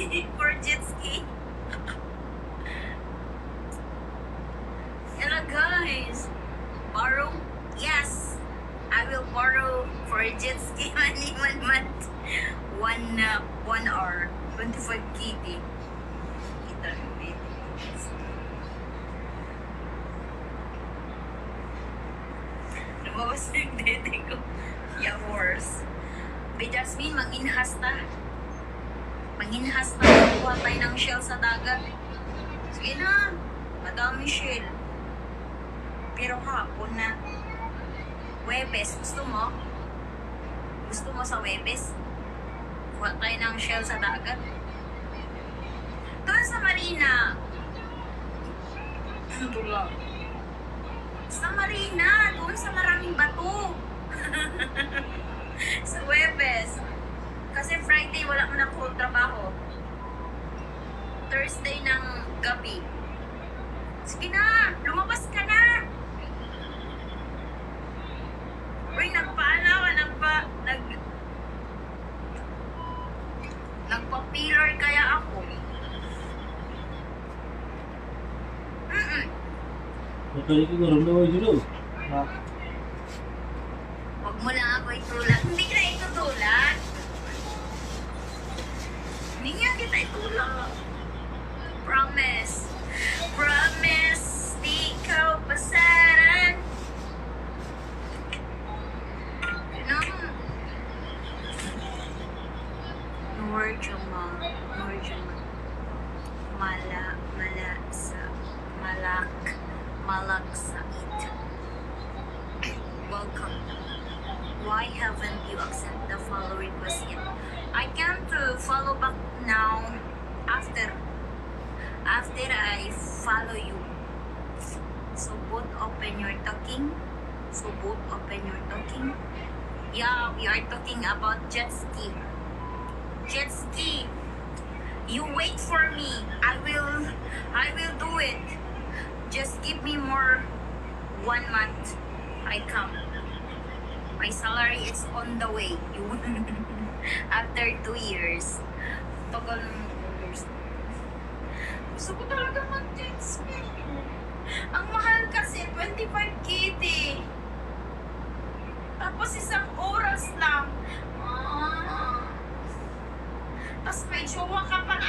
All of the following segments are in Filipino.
for jet ski. Hello guys. Borrow? Yes. I will borrow for a jet ski money 1 month. 1 hour. 25 kitty. Kita mo lumabas na yung dede ko. Yeah, worse. Be Jasmine, manginhas na. Manginhas na. Kuha tayo ng shell sa dagat. Sige na. Madami shell. Pero hapon na. Webes, gusto mo? Gusto mo sa Webes? Kuha tayo ng shell sa dagat. Doon sa marina. Tula. Sa marina. Doon sa maraming bato. Sa Webes. Kasi Friday wala mo na ako trabaho. Thursday ng gabi. Sige na. Lumabas ka na. Uy, nagpa-pillar kaya ako. Matali ko gano'n na dulu. Ha? Huwag mo na ako itulak. Hindi kita itutulak. Hindi nga kita itulak. Promise. Promise. Di ikaw pasaran. Nurjuma. Malaksait. Welcome. Why haven't you accepted the follow request yet? I can't follow back now after I follow you. So both open your talking. Yeah, we are talking about jet ski. Jet ski. You wait for me. I will do it. Just give me more 1 month. I come. My salary is on the way. After 2 years. Tagal ng 2 years. Gusto ko talaga mag-jet ski. Ang mahal kasi, 25 kitty. Tapos 1 oras lang. Tapos may jowa ka pang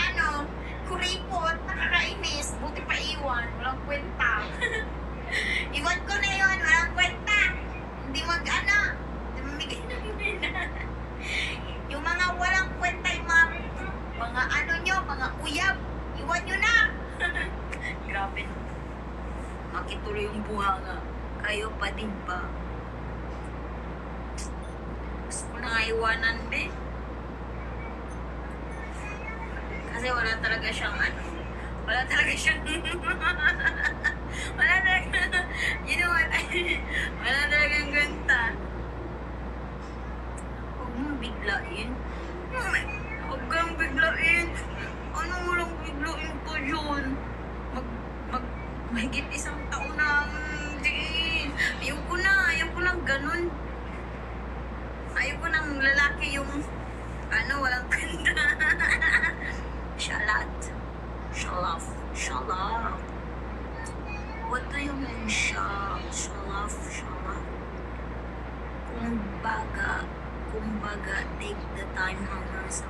kuripot, nakakainis, buti pa iwan, walang kwenta. Iwan ko na yun, walang kwenta. Hindi hindi mamigay ng pera. Yung mga walang kwenta, yung mga uyab, iwan nyo na. Grabe. Makituloy yung buhanga. Kayo pa din ba? Gusto ko na nga iwanan, be. Kasi wala talaga siyang wala talaga you know what, wala talagang ganta. Huwag mong biglain. Huwag kang biglain. Ano mo lang biglain ko yun? Mahigit 1 taon na. Ayoko na ganun. Ayoko nang lalaki yung walang ganda. Shalat. What do you mean, shalaf? Kumbaga, take the time hanggang sa